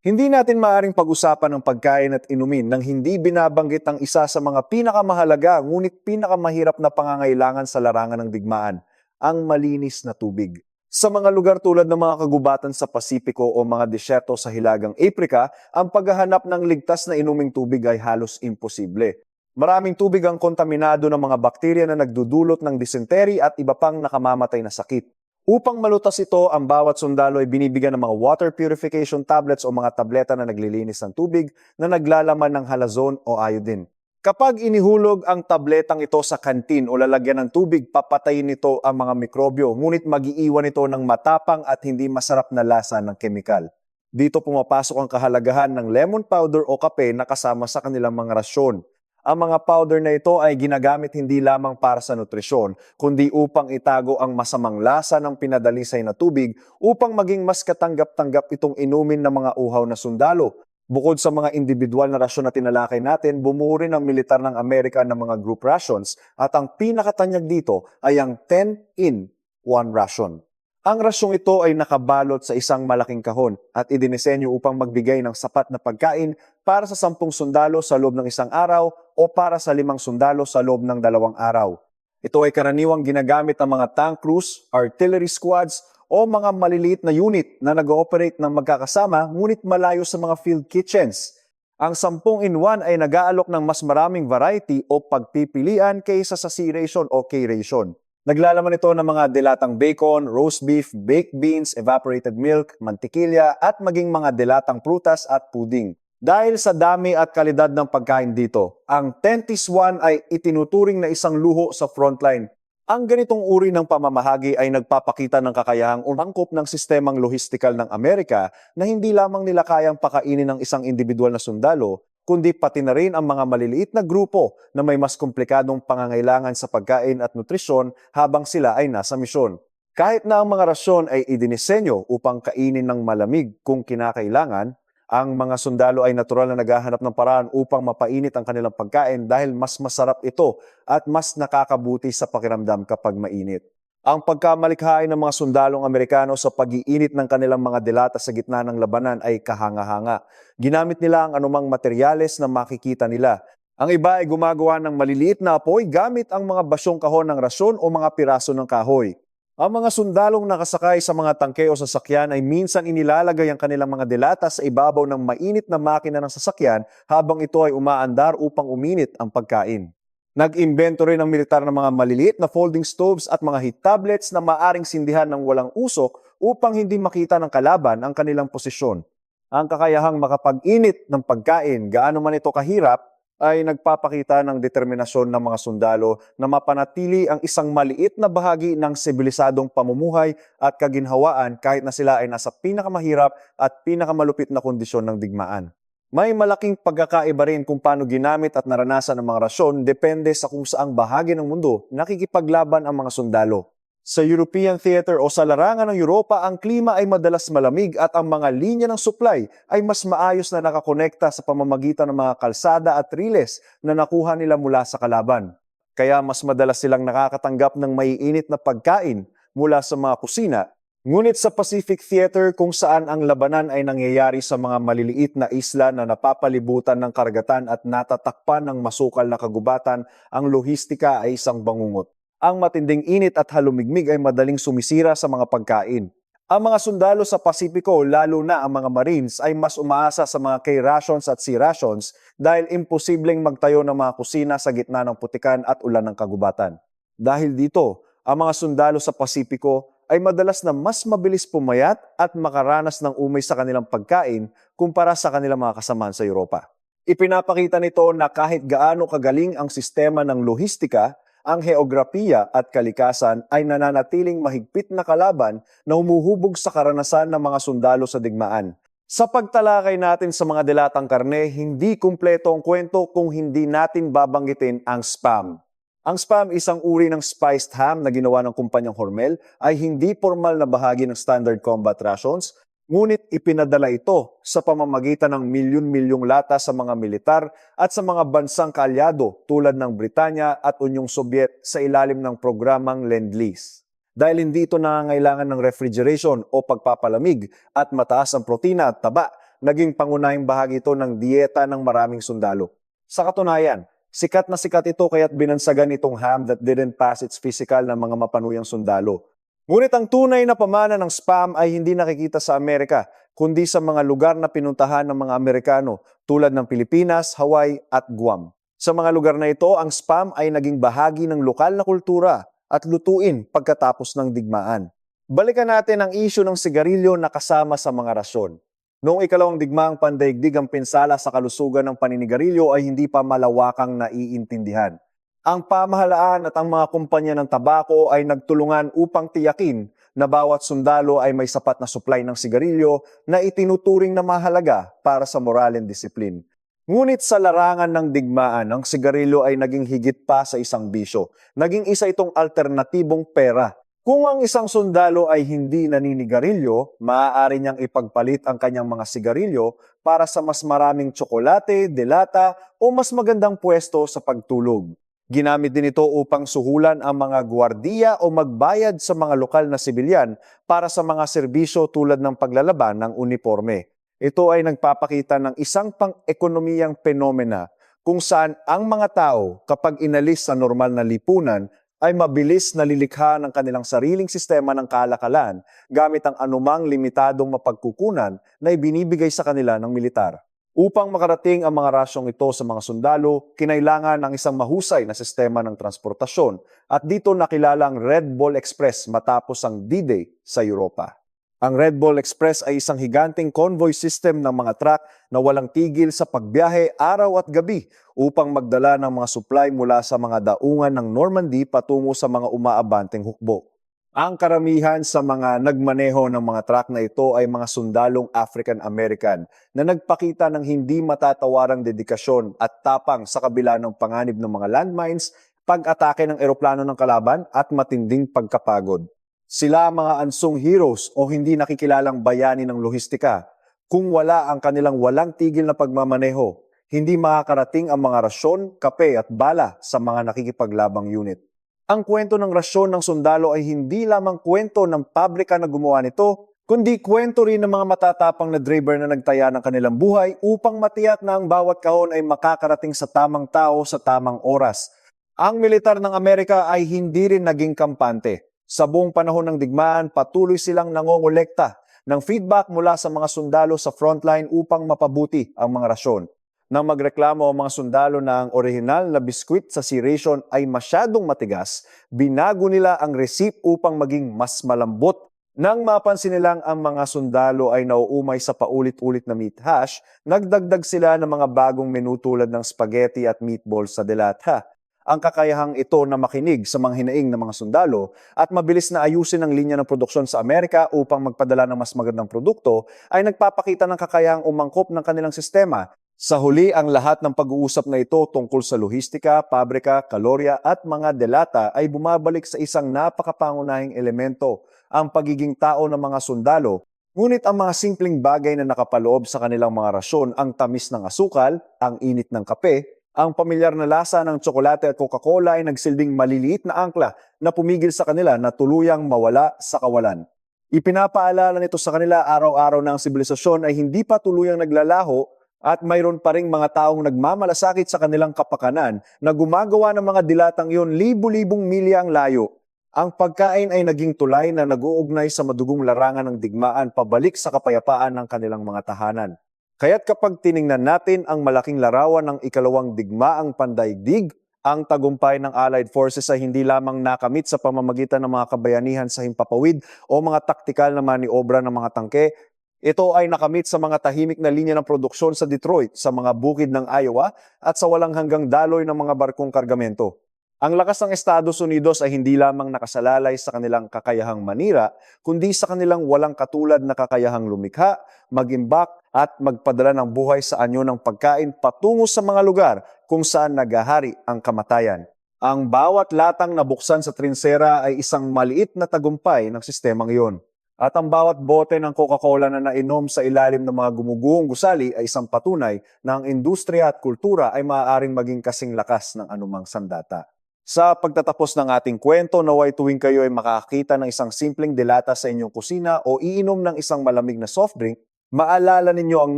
[SPEAKER 1] Hindi natin maaaring pag-usapan ang pagkain at inumin nang hindi binabanggit ang isa sa mga pinakamahalaga ngunit pinakamahirap na pangangailangan sa larangan ng digmaan, ang malinis na tubig. Sa mga lugar tulad ng mga kagubatan sa Pasipiko o mga disyerto sa Hilagang Aprika, ang paghahanap ng ligtas na inuming tubig ay halos imposible. Maraming tubig ang kontaminado ng mga bakterya na nagdudulot ng dysentery at iba pang nakamamatay na sakit. Upang malutas ito, ang bawat sundalo ay binibigyan ng mga water purification tablets o mga tableta na naglilinis ng tubig na naglalaman ng halazon o iodine. Kapag inihulog ang tabletang ito sa kantin o lalagyan ng tubig, papatayin nito ang mga mikrobyo, ngunit mag-iiwan ito ng matapang at hindi masarap na lasa ng kemikal. Dito pumapasok ang kahalagahan ng lemon powder o kape na kasama sa kanilang mga rasyon. Ang mga powder na ito ay ginagamit hindi lamang para sa nutrisyon, kundi upang itago ang masamang lasa ng pinadalisay na tubig upang maging mas katanggap-tanggap itong inumin ng mga uhaw na sundalo. Bukod sa mga individual na rasyon na tinalakay natin, bumuo rin ang militar ng Amerika ng mga group rations at ang pinakatanyag dito ay ang 10-in-1 ration. Ang rasyong ito ay nakabalot sa isang malaking kahon at idinisenyo upang magbigay ng sapat na pagkain para sa 10 sundalo sa loob ng isang araw o para sa 5 sundalo sa loob ng 2 araw. Ito ay karaniwang ginagamit ng mga tank crews, artillery squads o mga maliliit na unit na nag-ooperate ng magkakasama ngunit malayo sa mga field kitchens. Ang 10-in-1 ay nag-aalok ng mas maraming variety o pagpipilian kaysa sa C-ration o K-ration. Naglalaman ito ng mga dilatang bacon, roast beef, baked beans, evaporated milk, mantikilya at maging mga dilatang prutas at puding. Dahil sa dami at kalidad ng pagkain dito, ang 10-is-1 ay itinuturing na isang luho sa frontline. Ang ganitong uri ng pamamahagi ay nagpapakita ng kakayahang umangkop ng sistemang lohistikal ng Amerika na hindi lamang nila kayang pakainin ng isang individual na sundalo, kundi pati na rin ang mga maliliit na grupo na may mas komplikadong pangangailangan sa pagkain at nutrisyon habang sila ay nasa misyon. Kahit na ang mga rasyon ay idinisenyo upang kainin ng malamig kung kinakailangan, ang mga sundalo ay natural na naghahanap ng paraan upang mapainit ang kanilang pagkain dahil mas masarap ito at mas nakakabuti sa pakiramdam kapag mainit. Ang pagkamalikhain ng mga sundalong Amerikano sa pag-iinit ng kanilang mga delata sa gitna ng labanan ay kahanga-hanga. Ginamit nila ang anumang materyales na makikita nila. Ang iba ay gumagawa ng maliliit na apoy gamit ang mga basyong kahon ng rasyon o mga piraso ng kahoy. Ang mga sundalong nakasakay sa mga tangke o sasakyan ay minsan inilalagay ang kanilang mga delata sa ibabaw ng mainit na makina ng sasakyan habang ito ay umaandar upang uminit ang pagkain. Nag-imbento rin ang militar ng mga maliliit na folding stoves at mga heat tablets na maaring sindihan ng walang usok upang hindi makita ng kalaban ang kanilang posisyon. Ang kakayahang makapag-init ng pagkain, gaano man ito kahirap, ay nagpapakita ng determinasyon ng mga sundalo na mapanatili ang isang maliit na bahagi ng sibilisadong pamumuhay at kaginhawaan kahit na sila ay nasa pinakamahirap at pinakamalupit na kondisyon ng digmaan. May malaking pagkakaiba rin kung paano ginamit at naranasan ang mga rasyon depende sa kung saang bahagi ng mundo nakikipaglaban ang mga sundalo. Sa European theater o sa larangan ng Europa, ang klima ay madalas malamig at ang mga linya ng supply ay mas maayos na nakakonekta sa pamamagitan ng mga kalsada at riles na nakuha nila mula sa kalaban. Kaya mas madalas silang nakakatanggap ng maiinit na pagkain mula sa mga kusina. Ngunit sa Pacific Theater kung saan ang labanan ay nangyayari sa mga maliliit na isla na napapalibutan ng karagatan at natatakpan ng masukal na kagubatan, ang lohistika ay isang bangungot. Ang matinding init at halumigmig ay madaling sumisira sa mga pagkain. Ang mga sundalo sa Pasipiko, lalo na ang mga Marines, ay mas umaasa sa mga K-rations at C-rations dahil imposibleng magtayo ng mga kusina sa gitna ng putikan at ulan ng kagubatan. Dahil dito, ang mga sundalo sa Pasipiko ay madalas na mas mabilis pumayat at makaranas ng umay sa kanilang pagkain kumpara sa kanilang mga kasamaan sa Europa. Ipinapakita nito na kahit gaano kagaling ang sistema ng lohistika, ang heograpiya at kalikasan ay nananatiling mahigpit na kalaban na humuhubog sa karanasan ng mga sundalo sa digmaan. Sa pagtalakay natin sa mga dilatang karne, hindi kumpleto ang kwento kung hindi natin babanggitin ang Spam. Ang Spam, isang uri ng spiced ham na ginawa ng kumpanyang Hormel, ay hindi formal na bahagi ng standard combat rations, ngunit ipinadala ito sa pamamagitan ng milyon-milyong lata sa mga militar at sa mga bansang kaalyado tulad ng Britanya at Unyong Sobyet sa ilalim ng programang Lend-Lease. Dahil hindi ito nangangailangan ng refrigeration o pagpapalamig at mataas ang protina at taba, naging pangunahing bahagi ito ng dieta ng maraming sundalo. Sa katunayan, sikat na sikat ito kaya't binansagan itong ham that didn't pass its physical ng mga mapanuyang sundalo. Ngunit ang tunay na pamana ng Spam ay hindi nakikita sa Amerika, kundi sa mga lugar na pinuntahan ng mga Amerikano tulad ng Pilipinas, Hawaii at Guam. Sa mga lugar na ito, ang Spam ay naging bahagi ng lokal na kultura at lutuin pagkatapos ng digmaan. Balikan natin ang isyu ng sigarilyo na kasama sa mga rasyon. Noong ikalawang digmaang pandaigdig, ang pinsala sa kalusugan ng paninigarilyo ay hindi pa malawakang naiintindihan. Ang pamahalaan at ang mga kumpanya ng tabako ay nagtulungan upang tiyakin na bawat sundalo ay may sapat na supply ng sigarilyo na itinuturing na mahalaga para sa moral and discipline. Ngunit sa larangan ng digmaan, ang sigarilyo ay naging higit pa sa isang bisyo. Naging isa itong alternatibong pera. Kung ang isang sundalo ay hindi naninigarilyo, maaari niyang ipagpalit ang kanyang mga sigarilyo para sa mas maraming tsokolate, delata o mas magandang pwesto sa pagtulog. Ginamit din ito upang suhulan ang mga gwardiya o magbayad sa mga lokal na sibilyan para sa mga serbisyo tulad ng paglalaban ng uniforme. Ito ay nagpapakita ng isang pang-ekonomiyang penomena kung saan ang mga tao kapag inalis sa normal na lipunan ay mabilis nalilikha ng kanilang sariling sistema ng kalakalan gamit ang anumang limitadong mapagkukunan na ibinibigay sa kanila ng militar. Upang makarating ang mga rasyong ito sa mga sundalo, kinailangan ng isang mahusay na sistema ng transportasyon at dito nakilala ang Red Ball Express matapos ang D-Day sa Europa. Ang Red Ball Express ay isang higanting convoy system ng mga truck na walang tigil sa pagbiyahe araw at gabi upang magdala ng mga supply mula sa mga daungan ng Normandy patungo sa mga umaabanteng hukbo. Ang karamihan sa mga nagmaneho ng mga truck na ito ay mga sundalong African-American na nagpakita ng hindi matatawarang dedikasyon at tapang sa kabila ng panganib ng mga landmines, pag-atake ng eroplano ng kalaban at matinding pagkapagod. Sila mga unsung heroes o hindi nakikilalang bayani ng lohistika. Kung wala ang kanilang walang tigil na pagmamaneho, hindi makakarating ang mga rasyon, kape at bala sa mga nakikipaglabang unit. Ang kwento ng rasyon ng sundalo ay hindi lamang kwento ng pabrika na gumawa nito, kundi kwento rin ng mga matatapang na driver na nagtaya ng kanilang buhay upang matiyak na ang bawat kahon ay makakarating sa tamang tao sa tamang oras. Ang militar ng Amerika ay hindi rin naging kampante. Sa buong panahon ng digmaan, patuloy silang nangongolekta ng feedback mula sa mga sundalo sa frontline upang mapabuti ang mga rasyon. Nang magreklamo ang mga sundalo na ang orihinal na biskwit sa C-ration ay masyadong matigas, binago nila ang receipt upang maging mas malambot. Nang mapansin nilang ang mga sundalo ay nauumay sa paulit-ulit na meat hash, nagdagdag sila ng mga bagong menu tulad ng spaghetti at meatballs sa delata. Ang kakayahang ito na makinig sa mga hinaing ng mga sundalo at mabilis na ayusin ang linya ng produksyon sa Amerika upang magpadala ng mas magandang produkto ay nagpapakita ng kakayahang umangkop ng kanilang sistema. Sa huli, ang lahat ng pag-uusap na ito tungkol sa lohistika, pabrika, kalorya at mga delata ay bumabalik sa isang napakapangunahing elemento, ang pagiging tao ng mga sundalo. Ngunit ang mga simpleng bagay na nakapaloob sa kanilang mga rasyon, ang tamis ng asukal, ang init ng kape, ang pamilyar na lasa ng tsokolate at Coca-Cola ay nagsilbing maliliit na angkla na pumigil sa kanila na tuluyang mawala sa kawalan. Ipinapaalala nito sa kanila araw-araw na ang sibilisasyon ay hindi pa tuluyang naglalaho at mayroon pa ring mga taong nagmamalasakit sa kanilang kapakanan na gumagawa ng mga dilatang iyon libu-libong milya ang layo. Ang pagkain ay naging tulay na nag-uugnay sa madugong larangan ng digmaan pabalik sa kapayapaan ng kanilang mga tahanan. Kaya't kapag tiningnan natin ang malaking larawan ng ikalawang digmaang pandaigdig, ang tagumpay ng Allied Forces ay hindi lamang nakamit sa pamamagitan ng mga kabayanihan sa himpapawid o mga taktikal na maniobra ng mga tangke. Ito ay nakamit sa mga tahimik na linya ng produksyon sa Detroit, sa mga bukid ng Iowa at sa walang hanggang daloy ng mga barkong kargamento. Ang lakas ng Estados Unidos ay hindi lamang nakasalalay sa kanilang kakayahang manira, kundi sa kanilang walang katulad na kakayahang lumikha, mag-imbak at magpadala ng buhay sa anyo ng pagkain patungo sa mga lugar kung saan nagahari ang kamatayan. Ang bawat latang nabuksan sa trinsera ay isang maliit na tagumpay ng sistemang iyon. At ang bawat bote ng Coca-Cola na nainom sa ilalim ng mga gumuguhong gusali ay isang patunay na ang industriya at kultura ay maaaring maging kasing lakas ng anumang sandata. Sa pagtatapos ng ating kwento, naway tuwing kayo ay makakita ng isang simpleng delata sa inyong kusina o iinom ng isang malamig na soft drink, maalala ninyo ang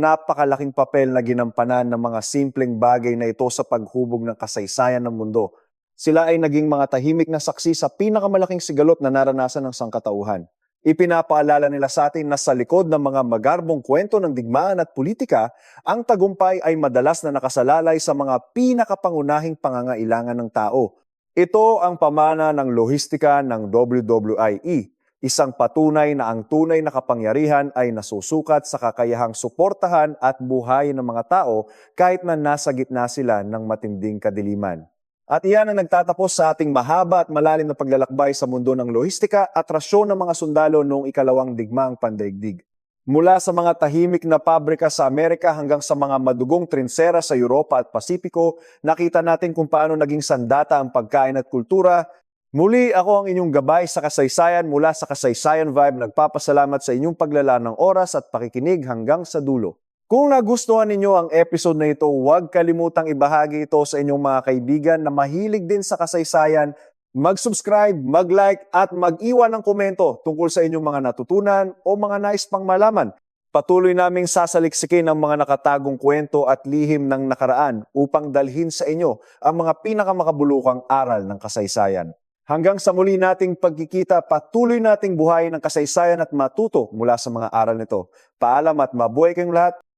[SPEAKER 1] napakalaking papel na ginampanan ng mga simpleng bagay na ito sa paghubog ng kasaysayan ng mundo. Sila ay naging mga tahimik na saksi sa pinakamalaking sigalot na naranasan ng sangkatauhan. Ipinapaalala nila sa atin na sa likod ng mga magarbong kwento ng digmaan at politika, ang tagumpay ay madalas na nakasalalay sa mga pinakapangunahing pangangailangan ng tao. Ito ang pamana ng lohistika ng WWIE, isang patunay na ang tunay na kapangyarihan ay nasusukat sa kakayahang suportahan at buhayin ng mga tao kahit na nasa gitna sila ng matinding kadiliman. At iyan ang nagtatapos sa ating mahaba at malalim na paglalakbay sa mundo ng lohistika at rasyon ng mga sundalo noong ikalawang digmaang pandaigdig. Mula sa mga tahimik na pabrika sa Amerika hanggang sa mga madugong trinsera sa Europa at Pasipiko, nakita natin kung paano naging sandata ang pagkain at kultura. Muli ako ang inyong gabay sa kasaysayan mula sa Kasaysayan Vibe. Nagpapasalamat sa inyong paglalaan ng oras at pakikinig hanggang sa dulo. Kung nagustuhan ninyo ang episode na ito, huwag kalimutang ibahagi ito sa inyong mga kaibigan na mahilig din sa kasaysayan. Mag-subscribe, mag-like at mag-iwan ng komento tungkol sa inyong mga natutunan o mga nais pang malaman. Patuloy naming sasaliksikin ang mga nakatagong kwento at lihim ng nakaraan upang dalhin sa inyo ang mga pinakamakabulukang aral ng kasaysayan. Hanggang sa muli nating pagkikita, patuloy nating buhayin ang kasaysayan at matuto mula sa mga aral nito. Paalam at mabuhay kayong lahat.